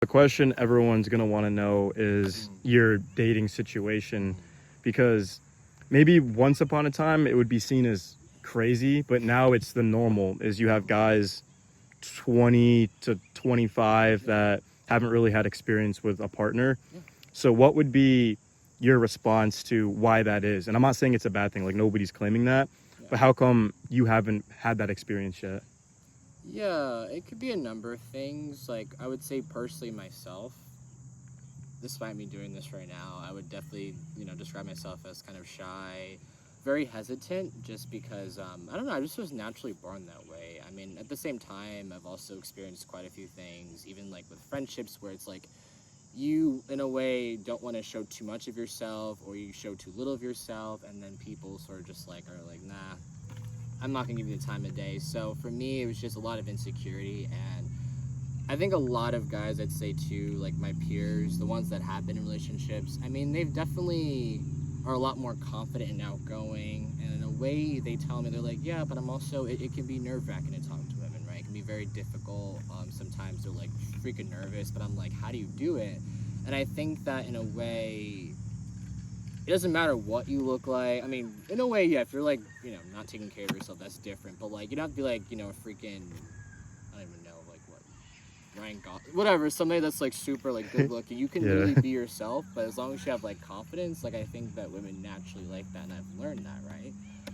The question everyone's going to want to know is your dating situation because maybe once upon a time it would be seen as crazy, but now it's the normal is you have guys 20 to 25 that haven't really had experience with a partner. So what would be your response to why that is? And I'm not saying it's a bad thing, like nobody's claiming that, but how come you haven't had that experience yet? Yeah, it could be a number of things. Like, I would say personally myself, despite me doing this right now, I would definitely, describe myself as kind of shy, very hesitant, just because, I don't know, I just was naturally born that way. I mean, at the same time, I've also experienced quite a few things, even like with friendships, where it's like you, in a way, don't want to show too much of yourself, or you show too little of yourself, and then people sort of just like are like, nah, I'm not gonna give you the time of day. So for me, it was just a lot of insecurity, and I think a lot of guys, I'd say too, like my peers, the ones that have been in relationships, I mean, they've definitely are a lot more confident and outgoing. And in a way, they tell me, they're like, yeah, but I'm also, it can be nerve wracking to talk to women, right? It can be very difficult. Sometimes they're like freaking nervous, but I'm like, how do you do it? And I think that in a way, it doesn't matter what you look like. I mean, in a way, yeah, if you're like, not taking care of yourself, that's different. But like, you don't have to be like, a freaking, I don't even know, like what, Ryan Gosling, whatever, somebody that's like super like good looking. You can Yeah. really be yourself, but as long as you have like confidence, like I think that women naturally like that, and I've learned that, right?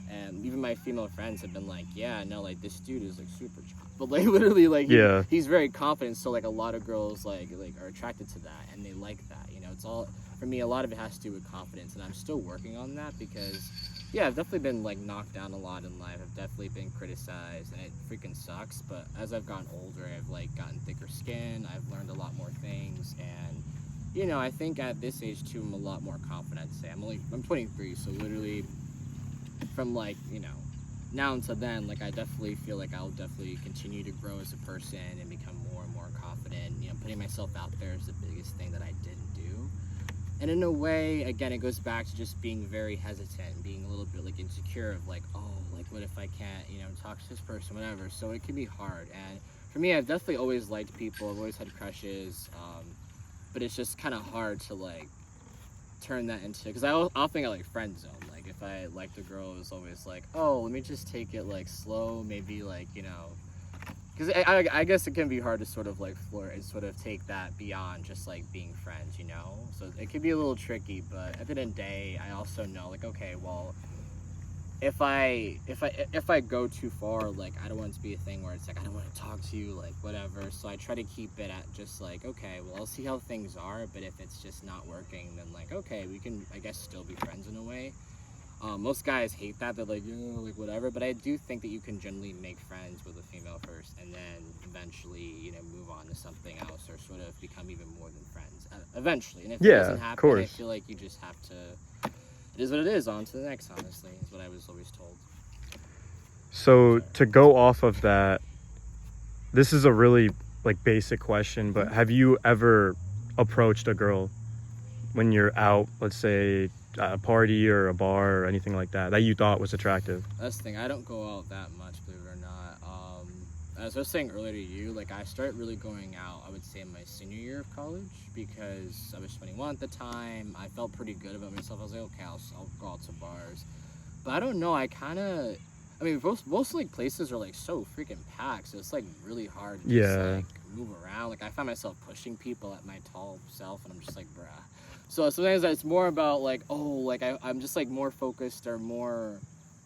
And even my female friends have been like, yeah, no, like this dude is like super chopped, but like literally like Yeah. he's very confident. So like a lot of girls like are attracted to that, and they like that. It's all, for me, a lot of it has to do with confidence, and I'm still working on that because, yeah, I've definitely been like knocked down a lot in life. I've definitely been criticized, and it freaking sucks. But as I've gotten older, I've like gotten thicker skin. I've learned a lot more things, and I think at this age too, I'm a lot more confident. I'd say I'm 23, so literally from like now until then, like I definitely feel like I'll definitely continue to grow as a person and become more and more confident. Putting myself out there is the biggest thing that I didn't do. And in a way, again, it goes back to just being very hesitant, being a little bit like insecure of like, oh, like what if I can't, talk to this person, whatever. So it can be hard. And for me, I've definitely always liked people. I've always had crushes, but it's just kind of hard to like turn that into, because I'll think I like friend zone. Like if I liked a girl, it was always like, oh, let me just take it like slow, maybe like because I guess it can be hard to sort of like flirt and sort of take that beyond just like being friends, so it can be a little tricky. But at the end of the day, I also know like, okay, well, if I go too far, like I don't want it to be a thing where it's like I don't want to talk to you, like whatever. So I try to keep it at just like, okay, well, I'll see how things are, but if it's just not working, then like, okay, we can, I guess, still be friends in a way. Most guys hate that. They're like, like whatever. But I do think that you can generally make friends with a female first, and then eventually, move on to something else, or sort of become even more than friends eventually. And if it Yeah, doesn't of happen, I course. feel like you just have to. It is what it is. On to the next. Honestly, is what I was always told. So to go off of that, this is a really like basic question, but have you ever approached a girl when you're out, let's say at a party or a bar or anything like that you thought was attractive? That's the thing. I don't go out that much, believe it or not. As I was saying earlier to you, like I started really going out, I would say in my senior year of college, because I was 21 at the time. I felt pretty good about myself. I was like, okay, I'll go out to bars. But I don't know. I mean, most like places are like so freaking packed, so it's like really hard to just Yeah. like move around. Like I find myself pushing people at my tall self, and I'm just like, bruh. So sometimes it's more about like, oh, like I'm just like more focused, or more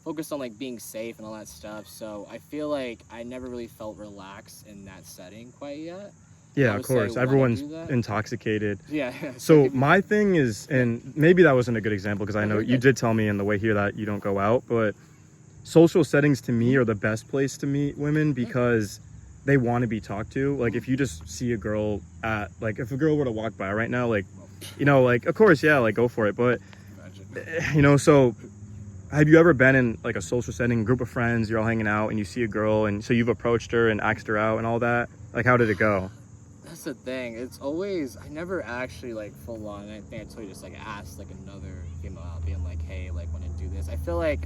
focused on like being safe and all that stuff. So I feel like I never really felt relaxed in that setting quite yet. Yeah, I of would say I course. want to Everyone's do that. intoxicated. Yeah. So my thing is, and maybe that wasn't a good example because I know you did tell me in the way here that you don't go out, but social settings to me are the best place to meet women because they want to be talked to. Like if you just see a girl at, like if a girl were to walk by right now, like, like of course, yeah, like go for it. But, so have you ever been in like a social setting, group of friends, you're all hanging out and you see a girl and so you've approached her and asked her out and all that? Like how did it go? That's the thing. It's always, I never actually like full on. I think I told you, just like asked like another female out, being like, hey, like want to do this. I feel like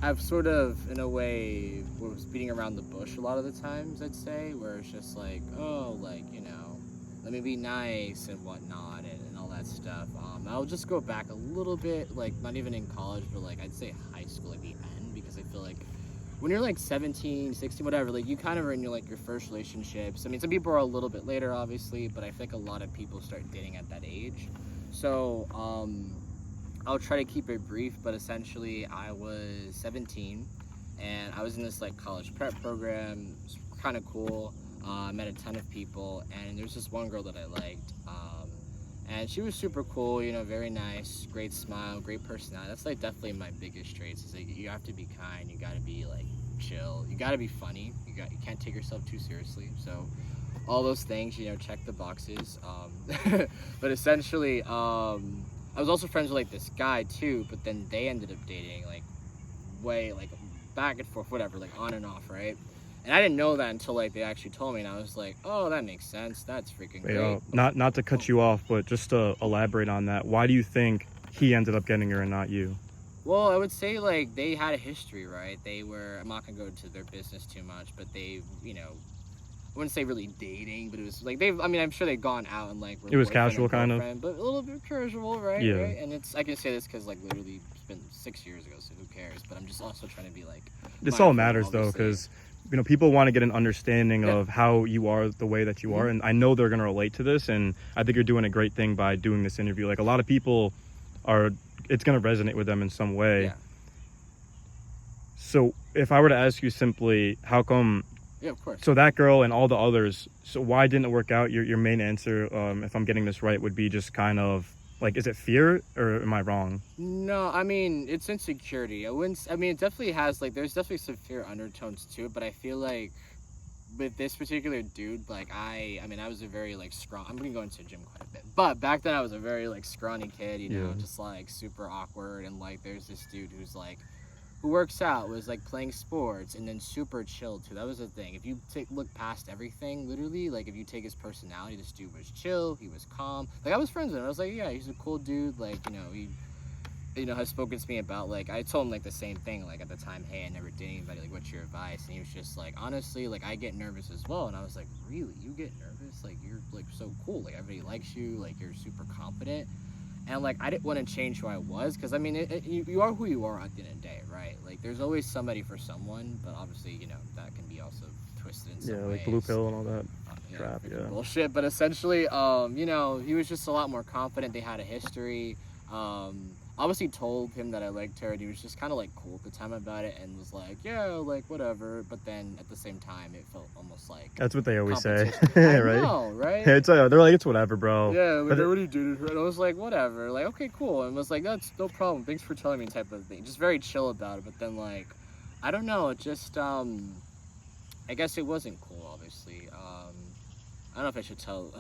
I've sort of, in a way, was beating around the bush a lot of the times, I'd say, where it's just like, oh, like, let me be nice and whatnot and all that stuff. I'll just go back a little bit, like not even in college, but like I'd say high school, like the end, because I feel like when you're like 17, 16, whatever, like you kind of are in your like your first relationships. I mean, some people are a little bit later, obviously, but I feel like a lot of people start dating at that age. So I'll try to keep it brief, but essentially I was 17 and I was in this like college prep program. It's kind of cool. I met a ton of people, and there's this one girl that I liked, and she was super cool, you know, very nice, great smile, great personality. That's like definitely my biggest traits. Is like you have to be kind, you got to be like chill, you got to be funny, you can't take yourself too seriously. So all those things, you know, check the boxes. But essentially, I was also friends with like this guy too, but then they ended up dating like way like back and forth, whatever, like on and off, right? And I didn't know that until like they actually told me, and I was like, "Oh, that makes sense. That's freaking great." Not to cut you off, but just to elaborate on that, why do you think he ended up getting her and not you? Well, I would say like they had a history, right? They were. I'm not gonna go into their business too much, but they, you know, I wouldn't say really dating, but it was like they've. I mean, I'm sure they've gone out and like. Were It was boyfriend casual, and kind of. girlfriend, but a little bit casual, right? Yeah. Right? And it's I can say this because like literally it's been 6 years ago, so who cares? But I'm just also trying to be like. This all mindful, matters though, obviously. because you know people want to get an understanding Yeah. of how you are the way that you are, and I know they're gonna relate to this, and I think you're doing a great thing by doing this interview. Like a lot of people are, it's gonna resonate with them in some way. Yeah. So if I were to ask you simply, how come? Yeah, of course. So that girl and all the others. So why didn't it work out? Your main answer, if I'm getting this right, would be just kind of like, is it fear or am I wrong? No, I mean it's insecurity. I wouldn't. I mean, it definitely has like there's definitely some fear undertones to it, but I feel like with this particular dude, like I mean, I was a very like scrawny. I'm gonna go into the gym quite a bit, but back then I was a very like scrawny kid, you know, Yeah. just like super awkward, and like there's this dude who's like. Who works out, was like playing sports, and then super chill too. That was the thing. If you look past everything, literally, like if you take his personality, this dude was chill. He was calm. Like I was friends with him. I was like, yeah, he's a cool dude. Like he has spoken to me about like I told him like the same thing. Like at the time, hey, I never did anybody. Like, what's your advice? And he was just like, honestly, like I get nervous as well. And I was like, really, you get nervous? Like you're like so cool. Like everybody likes you. Like you're super confident. And like I didn't want to change who I was, because I mean you are who you are at the end of the day, right? Like there's always somebody for someone, but obviously, you know, that can be also twisted in some Yeah, ways. like blue pill and all that Yeah, crap. freaking Yeah. bullshit. But essentially, you know, he was just a lot more confident. They had a history. Obviously told him that I liked her, and he was just kind of like cool at the time about it, and was like, yeah, like whatever. But then at the same time, it felt almost like That's what they always say, competition. I right? know, right? It's they're like, it's whatever, bro. Yeah, like, But what do you do? And I was like, whatever. Like, okay, cool. And was like, that's no problem. Thanks for telling me, type of thing. Just very chill about it. But then, like, I don't know. It just, I guess it wasn't cool, obviously. I don't know if I should tell.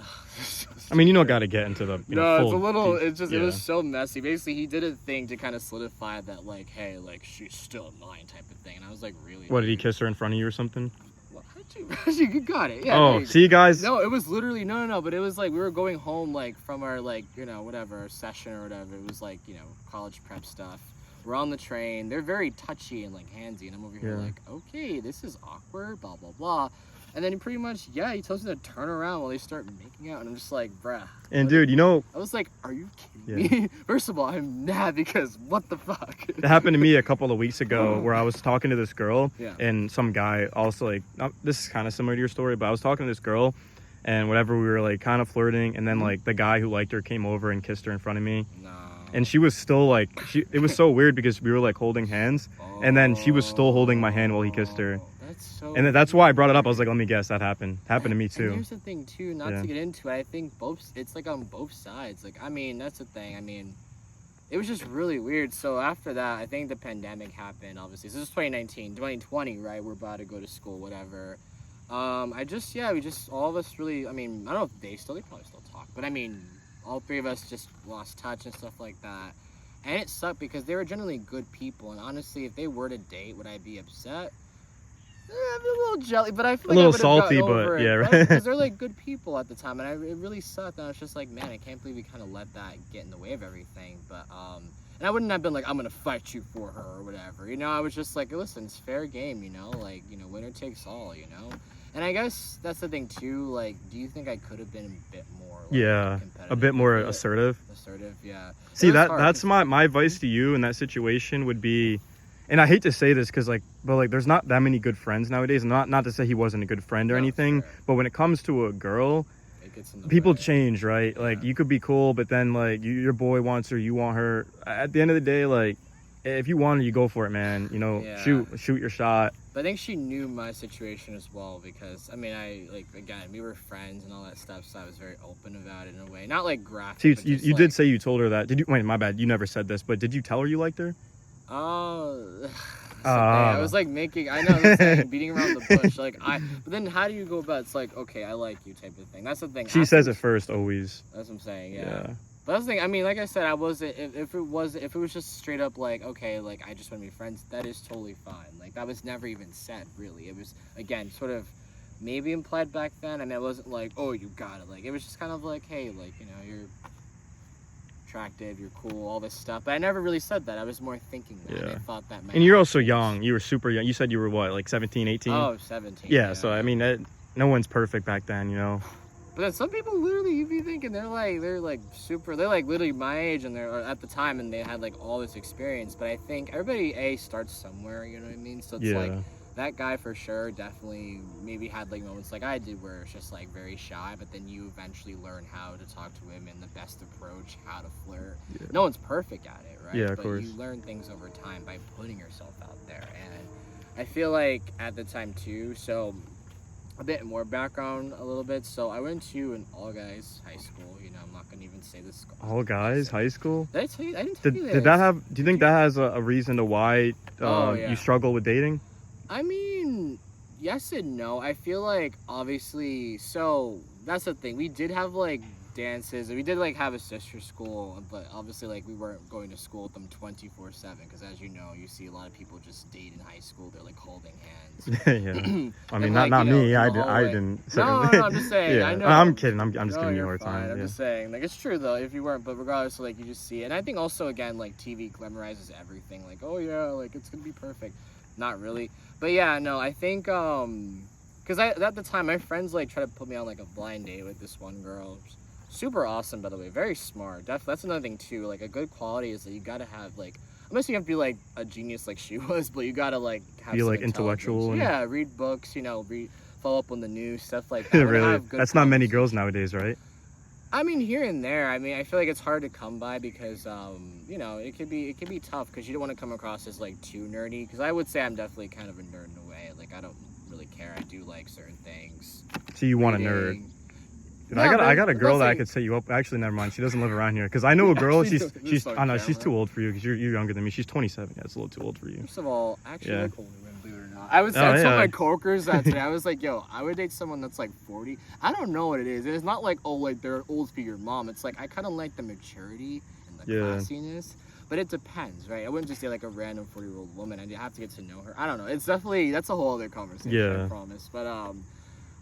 I mean, you don't got to get into the No, full it's a little. deep- It's just. yeah. It was so messy. Basically, he did a thing to kind of solidify that, like, hey, like she's still mine, type of thing. And I was like, really? What, did he dude? kiss her in front of you or something? What, how'd you got it? Yeah. Oh, there you go. see, guys. No, it was literally no. But it was like we were going home like from our like whatever session or whatever. It was like college prep stuff. We're on the train. They're very touchy and like handsy, and I'm over here Yeah. like, okay, this is awkward. Blah blah blah. And then he pretty much he tells me to turn around while they start making out, and I'm just like, bruh. And what- dude, I was like, are you kidding me? First of all, I'm mad because what the fuck? it happened to me a couple of weeks ago where I was talking to this girl Yeah. and some guy also like, this is kind of similar to your story, but I was talking to this girl and whatever, we were like kind of flirting, and then like the guy who liked her came over and kissed her in front of me, No. and she was still like, it was so weird because we were like holding hands, and then she was still holding my hand while he kissed her. That's so. And that's why I brought it up. I was like, let me guess, that happened to me And too. here's the thing too, not Yeah. to get into it, I think it's like on both sides. Like, I mean, that's the thing. I mean, it was just really weird. So after that, I think the pandemic happened, obviously. So this is 2019, 2020, right? We're about to go to school, whatever. We just, all of us really, I mean, I don't know if they probably still talk, but I mean, all three of us just lost touch and stuff like that. And it sucked because they were generally good people. And honestly, if they were to date, would I be upset? I'm a little jelly, but I feel A like little I would've gotten salty, but over it, yeah, right? right. Because they're like good people at the time, and it really sucked. And I was just like, man, I can't believe we kind of let that get in the way of everything. But and I wouldn't have been like, I'm gonna fight you for her or whatever. I was just like, listen, it's fair game, like winner takes all, And I guess that's the thing too. Like, do you think I could have been a bit more? Like, Yeah, a competitive bit more with it? assertive. Assertive, yeah. It See, was that hard that's 'cause- my advice to you in that situation would be, and I hate to say this because like, but like, there's not that many good friends nowadays. Not to say he wasn't a good friend or No, anything, sure. but when it comes to a girl, It gets in the people way. change, right? Like Yeah. you could be cool, but then like your boy wants her, you want her. At the end of the day, like if you want her, you go for it, man. You know, Yeah. shoot your shot. But I think she knew my situation as well because I mean I like again we were friends and all that stuff, so I was very open about it in a way. Not like graphic. So but you, just, you like, did say you told her that. Did you? Wait, my bad. You never said this, but did you tell her you liked her? Oh, Ah. I was like making. I know that's saying, beating around the bush. Like but then how do you go about? It's like okay, I like you type of thing. That's the thing. She says it first, always. That's what I'm saying. Yeah. Yeah. But that's the thing. I mean, like I said, I wasn't. If it was just straight up like okay, like I just want to be friends. That is totally fine. Like that was never even said. Really, it was again sort of maybe implied back then. I mean, it wasn't like oh you got it. Like it was just kind of like hey, like you know you're attractive, you're cool, all this stuff. But I never really said that. I was more thinking that. Yeah. I thought that. And you're also young. You were super young. You said you were what, like 17, 18? Oh, 17. Yeah. So I mean, no one's perfect back then, you know. But then some people literally, you'd be thinking they're like super, they're like literally my age and they're at the time and they had like all this experience. But I think everybody starts somewhere, you know what I mean? So it's Yeah. like that guy for sure definitely maybe had like moments like I did where it's just like very shy, but then you eventually learn how to talk to women, the best approach, how to flirt. Yeah. No one's perfect at it, right? Yeah, of but course. you learn things over time by putting yourself out there. And I feel like at the time too, so a bit more background a little bit. So I went to an all guys high school. You know, I'm not gonna even say this. All guys, high school. Did I tell you? I didn't tell Did, you did this. that have? Do you think that has a reason to why Oh, yeah. you struggle with dating? I mean, yes and no. I feel like obviously. So that's the thing. We did have like dances. We did like have a sister school, but obviously like we weren't going to school with them 24/7 because as you know, you see a lot of people just date in high school. They're like holding hands. Yeah. I And, mean, like, not you know, me. in I the did. I hallway. didn't. No, I'm just saying. Yeah. I know. I'm kidding. I'm just No, giving you a you're hard fine. time. I'm Yeah. just saying, like it's true though. If you weren't, but regardless, like you just see it, and I think also again, like TV glamorizes everything. Like, oh yeah, like it's gonna be perfect. Not really, but yeah, no. I think because at the time my friends like tried to put me on like a blind date with this one girl. Super awesome, by the way. Very smart. That's another thing too. Like a good quality is that you gotta have like. I'm not saying you have to be like a genius like she was, but you gotta like have Be, some like, intellectual and- Yeah, read books. You know, follow up on the news, stuff like that. I wanna Really? have good That's not many conversations. girls nowadays, right? I mean, here and there. I mean, I feel like it's hard to come by because, you know, it could be tough because you don't want to come across as like too nerdy. Because I would say I'm definitely kind of a nerd in a way. Like I don't really care. I do like certain things. So you want a nerd? Reading. Dude, Yeah, I got a but girl that's that I like- could set you up. Actually, never mind. She doesn't live around here because I know a girl. Actually, She's this on I know she's camera. too old for you because you're younger than me. She's 27. Yeah, it's a little too old for you. First of all, actually, Yeah. like older women, believe it or not. I Oh, told yeah. my coworkers that today. I was like, yo, I would date someone that's like 40. I don't know what it is. It's not like, oh, like they're old to be your mom. It's like I kind of like the maturity and the Yeah. classiness. But it depends, right? I wouldn't just date like a random 40-year-old woman. I'd have to get to know her. I don't know. It's definitely that's a whole other conversation. Yeah. I promise. But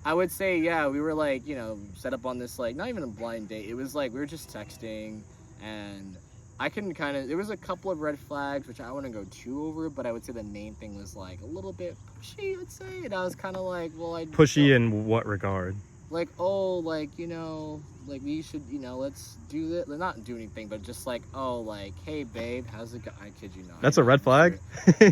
I would say, yeah, we were like, you know, set up on this like not even a blind date. It was like we were just texting, and I can kind of. There was a couple of red flags, which I wouldn't go too over, but I would say the main thing was like a little bit pushy. I'd say, and I was kind of like, well, I Pushy in what regard? like, oh, like you know, like we should, you know, let's do this. Not do anything, but just like, oh, like, hey, babe, how's it go? I kid you not. That's a red flag.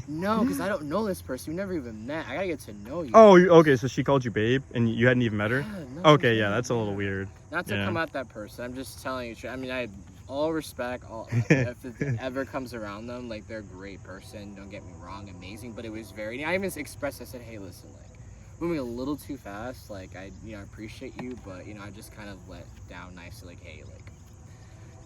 No, because I don't know this person. We never even met. I gotta get to know you. Oh, okay. So she called you babe, and you hadn't even met her. Yeah, no, Okay, yeah, that's a little weird. Not to Yeah. come at that person. I'm just telling you. I mean, I all respect. If it ever comes around them, like they're a great person. Don't get me wrong, amazing. But it was very. I even expressed. I said, hey, listen, like moving a little too fast. Like I, you know, I appreciate you, but you know, I just kind of let down nicely. Like, hey, like.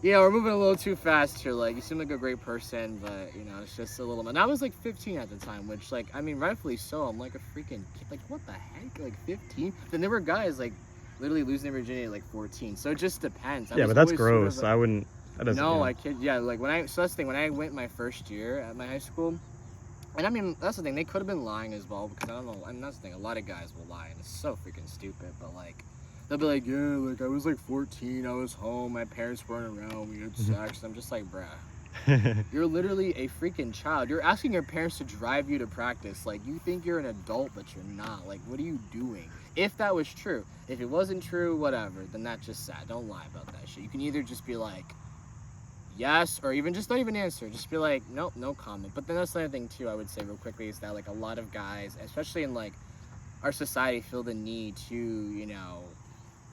Yeah, we're moving a little too fast here. Like, you seem like a great person, but, you know, it's just a little... And I was, like, 15 at the time, which, like, I mean, rightfully so. I'm, like, a freaking kid. Like, what the heck? Like, 15? Then there were guys, like, literally losing their virginity at, like, 14. So it just depends. I Yeah, was but that's always sort of gross. a- I wouldn't. That doesn't. no, yeah. I kid. Yeah, like, when I... So that's the thing. When I went my first year at my high school... And, I mean, that's the thing. They could have been lying as well, because I don't know. I mean, that's the thing. A lot of guys will lie, and it's so freaking stupid. But, like... They'll be like, yeah, like, I was, like, 14, I was home, my parents weren't around, we had sex. I'm just like, bruh, You're literally a freaking child. You're asking your parents to drive you to practice. Like, you think you're an adult, but you're not. Like, what are you doing? If that was true. If it wasn't true, whatever, then that's just sad. Don't lie about that shit. You can either just be like, yes, or even just not even answer. Just be like, nope, no comment. But then that's the other thing, too, I would say real quickly, is that, like, a lot of guys, especially in, like, our society, feel the need to, you know,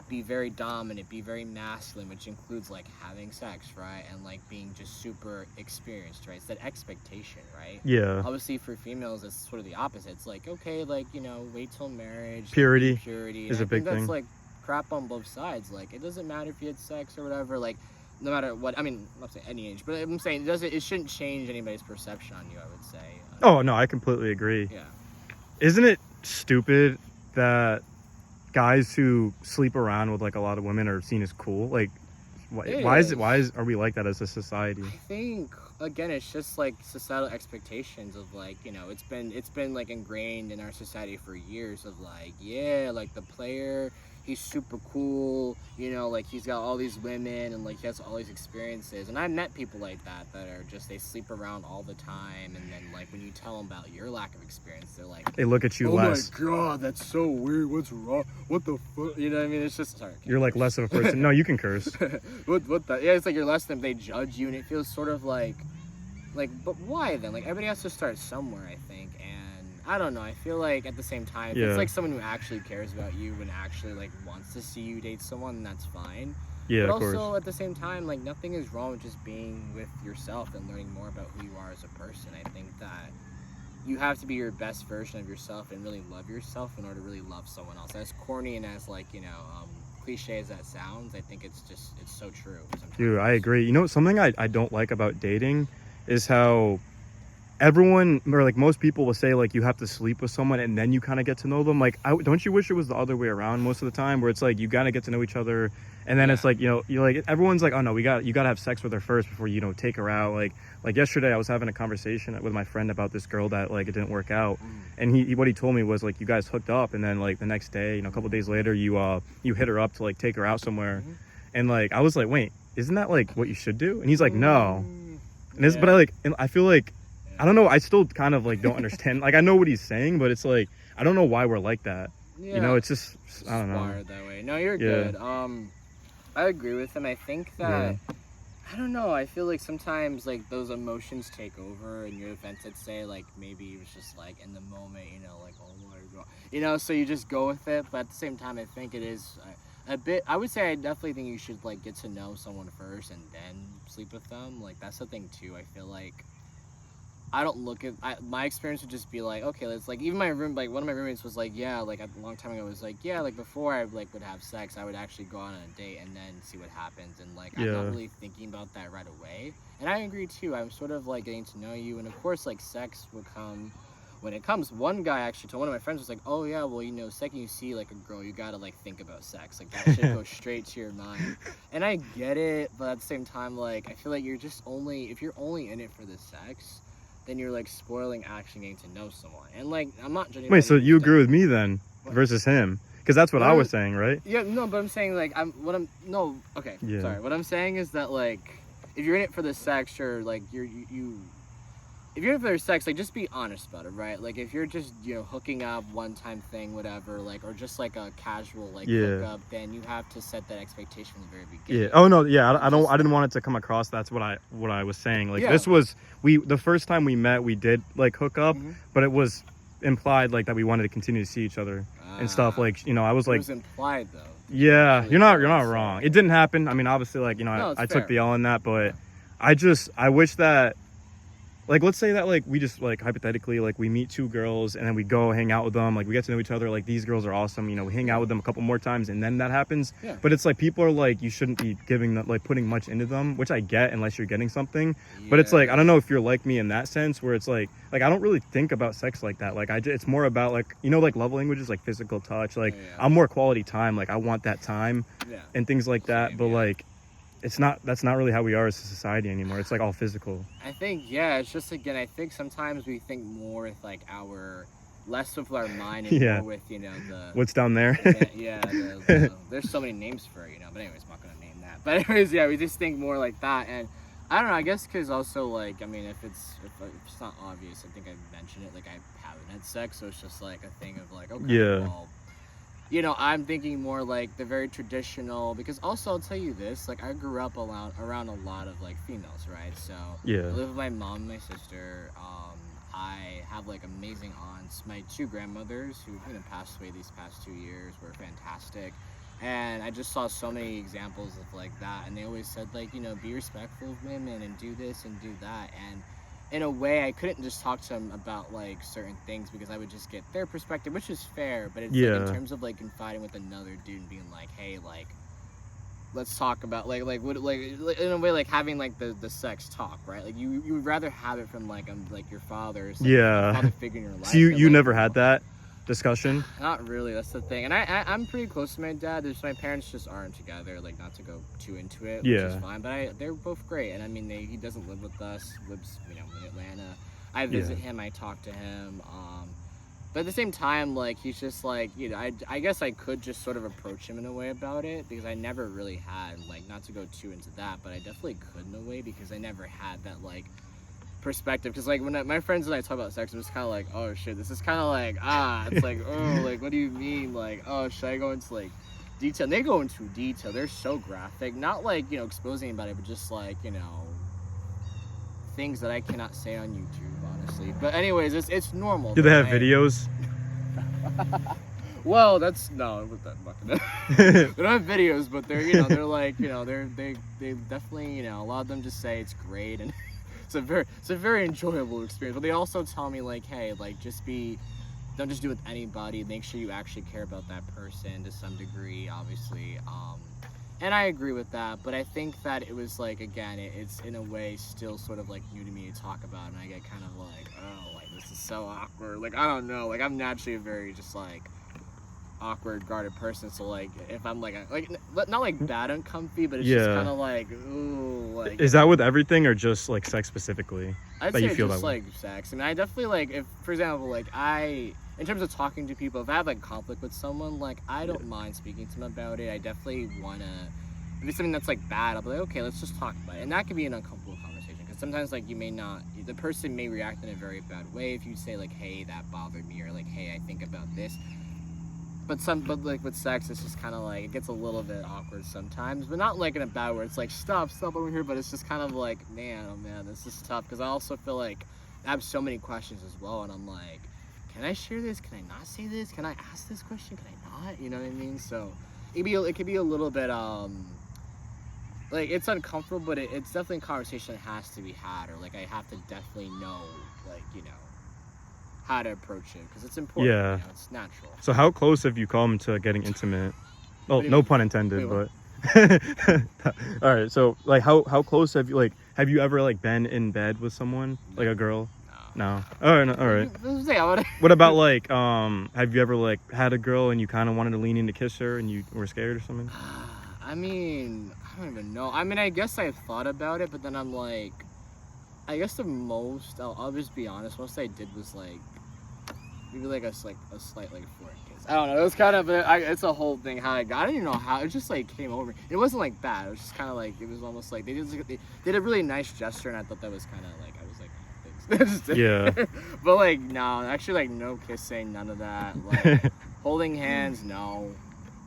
be very dominant, be very masculine, which includes like having sex, right? And like being just super experienced, right? It's that expectation, right? Yeah. Obviously for females it's sort of the opposite. It's like, okay, like, you know, wait till marriage. Purity Purity is a big that's thing. like crap on both sides. Like, it doesn't matter if you had sex or whatever, like no matter what, I mean, I'm not saying any age, but I'm saying it shouldn't change anybody's perception on you, I would say. Oh no, I completely agree. Yeah. Isn't it stupid that guys who sleep around with like a lot of women are seen as cool? Like, why are we like that as a society? I think again, it's just like societal expectations of like, you know, it's been like ingrained in our society for years of like, yeah, like the player, he's super cool, you know, like he's got all these women and like he has all these experiences. And I've met people like that are just, they sleep around all the time, and then like when you tell them about your lack of experience, they're like, They look at you oh less. my god, that's so weird, what's wrong, what the fuck, you know what I mean? It's just, sorry, You're like less of a person. No, you can curse. what the, yeah, it's like you're less than, they judge you, and it feels sort of like, but why then? Like, everybody has to start somewhere, I think. And I don't know, I feel like at the same time, if Yeah. it's like someone who actually cares about you and actually like wants to see you date someone, that's fine. Yeah, But of course. also at the same time, like, nothing is wrong with just being with yourself and learning more about who you are as a person. I think that you have to be your best version of yourself and really love yourself in order to really love someone else. As corny and as like, you know, cliche as that sounds, I think it's so true sometimes. Dude, I agree. You know, something I don't like about dating is how everyone, or like most people, will say like you have to sleep with someone and then you kind of get to know them. Like, don't you wish it was the other way around most of the time, where it's like you gotta get to know each other, and then Yeah. it's like, you know, you're like, everyone's like, oh no, you gotta have sex with her first before you know take her out. Like yesterday I was having a conversation with my friend about this girl that like it didn't work out, and he what he told me was like, you guys hooked up, and then like the next day, you know, a couple days later, you hit her up to like take her out somewhere, and like I was like, wait, isn't that like what you should do? And he's like, no. And it's, but I feel like, I don't know, I still kind of like don't understand. Like, I know what he's saying, but it's like, I don't know why we're like that. Yeah. You know, it's just, I don't know. Wired that way. No, you're Yeah. good. I agree with him. I think that, I don't know, I feel like sometimes like those emotions take over in your events that say like maybe it was just like in the moment, you know, like, oh my god, you know, so you just go with it. But at the same time, I think it is a bit, I would say I definitely think you should like get to know someone first and then sleep with them. Like, that's the thing too. I feel like I don't look at, my experience would just be like, okay, let's like, even my room, like one of my roommates was like, yeah, like a long time ago was like, yeah, like before I like would have sex, I would actually go on a date and then see what happens. And like, I'm Yeah. not really thinking about that right away. And I agree too. I'm sort of like getting to know you. And of course, like sex will come when it comes. One guy actually told, one of my friends was like, oh yeah, well, you know, second you see like a girl, you gotta like think about sex. Like, that should go straight to your mind. And I get it, but at the same time, like, I feel like you're just only, if you're only in it for the sex, then you're like spoiling actually getting to know someone. And like, I'm not judging. Wait, so anybody you who's agree with me then What? versus him? Because that's what I was saying, right? Yeah, no, but I'm saying like, okay, Yeah. sorry. What I'm saying is that like, if you're in it for the sex, or like if you're in it for the sex, like, just be honest about it, right? Like, if you're just, you know, hooking up, one time thing, whatever, like, or just like a casual like hookup, then you have to set that expectation from the very beginning. Yeah. Oh no. Yeah. I didn't want it to come across. That's what I was saying. Like, Yeah. this was, the first time we met, we did like hook up, Mhm. but it was implied like that we wanted to continue to see each other and stuff. Ah, Like, you know, I was it like, was implied though. yeah, Really you're not implied, wrong. so- It didn't happen. I mean, obviously, like, you know, No, it's I took fair. the L in that, but I wish that, like, let's say that, like, we just, like, hypothetically, like, we meet two girls and then we go hang out with them, like, we get to know each other, like, these girls are awesome, you know, we hang out with them a couple more times and then that happens. Yeah. But it's like, people are like, you shouldn't be giving them, like, putting much into them, which I get unless you're getting something. But it's like, I don't know if you're like me in that sense, where it's like I don't really think about sex like that. Like, it's more about, like, you know, like, love languages, like physical touch, like, Yeah. I'm more quality time, like, I want that time Yeah. and things like that. Same, But yeah. like, that's not really how we are as a society anymore. It's like all physical. I think, yeah, it's just, again, I think sometimes we think more with like less with our mind and Yeah. more with, you know, the What's down there? there's so many names for it, you know, but anyways, I'm not gonna name that. But anyways, yeah, we just think more like that. And I don't know. I guess because also like I mean, if it's not obvious, I think I mentioned it. Like I haven't had sex, so it's just like a thing of like, okay, Yeah. well, you know, I'm thinking more like the very traditional. Because also, I'll tell you this: like I grew up around a lot of like females, right? So Yeah. I live with my mom and my sister. I have like amazing aunts. My two grandmothers who passed away these past 2 years were fantastic. And I just saw so many examples of like that, and they always said like, be respectful of women and do this and do that. And in a way, I couldn't just talk to them about like certain things because I would just get their perspective, which is fair. But it's like Yeah. in terms of like confiding with another dude and being like, hey, like let's talk about like what like in a way like having like the sex talk, right? Like you would rather have it from like your father or something, Yeah. father figure in your life. So you than, you like, never had that discussion? Not really. That's the thing. And I'm pretty close to my dad. There's my parents just aren't together. Like not to go too into it, which Yeah. is fine. But they're both great. And I mean, he doesn't live with us. Lives in Atlanta. I visit him. I talk to him. But at the same time, like he's just like I guess I could just sort of approach him in a way about it because I never really had like not to go too into that, but I definitely could in a way because I never had that like perspective because like when my friends and I talk about sex, I'm just kind of like, oh shit, this is kind of like it's like, oh, like what do you mean, like, oh, should I go into like detail? And they go into detail. They're so graphic, not like exposing anybody, but just like things that I cannot say on YouTube, honestly. But anyways, it's normal. Do they have right? videos? Well, that's no, with that fucking. They don't have videos, but they're they're like they definitely a lot of them just say it's great and it's a very enjoyable experience. But they also tell me like, hey, like don't just do it with anybody. Make sure you actually care about that person to some degree, obviously. And I agree with that, but I think that it was like again, it's in a way still sort of like new to me to talk about, and I get kind of like, oh, like this is so awkward. Like I don't know, like I'm naturally a very just like awkward guarded person, so like if I'm like not like bad uncomfy, but it's just Yeah. kind of like ooh, like Is that with everything or just like sex specifically? I'd that say you feel just that way? like sex. I mean, I definitely like if, for example, like in terms of talking to people, if I have like conflict with someone, like I don't mind speaking to them about it. I definitely wanna. If it's something that's like bad, I'll be like, okay, let's just talk about it, and that could be an uncomfortable conversation because sometimes like the person may react in a very bad way if you say like, hey, that bothered me, or like, hey, I think about this. But like with sex, it's just kind of like it gets a little bit awkward sometimes, but not like in a bad way. It's like stop over here, but it's just kind of like, man, oh man, this is tough because I also feel like I have so many questions as well, and I'm like, can I share this? Can I not say this? Can I ask this question? Can I not? You know what I mean? So it could be a little bit like it's uncomfortable, but it's definitely a conversation that has to be had, or like I have to definitely know like how to approach it because it's important. Yeah. It's natural. So how close have you come to getting intimate? Oh, What do you no mean? pun intended, Wait, but all right. So like how close have you ever like been in bed with someone, like a girl? No. All right. All right. What about like have you ever like had a girl and you kind of wanted to lean in to kiss her and you were scared or something? I mean, I don't even know. I mean, I guess I thought about it, but then I'm like, I guess the most I'll just be honest. Most I did was like maybe like a slight like foreign kiss. I don't know. It was kind of it's a whole thing how I don't even know how it just like came over me. It wasn't like bad. It was just kind of like it was almost like they did a really nice gesture, and I thought that was kind of like I was like. Yeah. But like no, actually like no kissing, none of that. Like holding hands, no.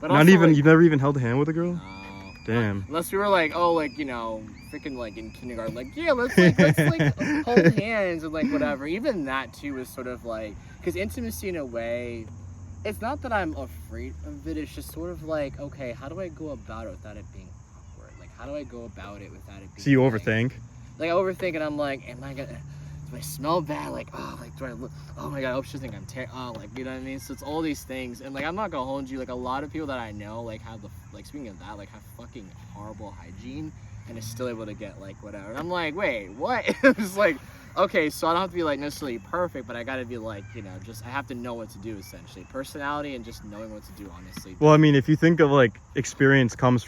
But Not also, even like, you've never even held a hand with a girl? no. Damn. Unless we were like, oh, like freaking like in kindergarten, like yeah, let's like hold hands and like whatever. Even that too is sort of like because intimacy in a way, it's not that I'm afraid of it. It's just sort of like okay, how do I go about it without it being awkward? Like how do I go about it without it being? So you like, overthink? Like I overthink, and I'm like, am I gonna? Do I smell bad? Like, oh, like, do I look? Oh my god, I hope she think I'm like, you know what I mean? So it's all these things, and like, I'm not gonna hold you. Like, a lot of people that I know, like, have speaking of that, like, have fucking horrible hygiene, and is still able to get like whatever. And I'm like, wait, what? It's like, okay, so I don't have to be like necessarily perfect, but I gotta be like, just I have to know what to do essentially. Personality and just knowing what to do, honestly. Well, I mean, if you think of like experience comes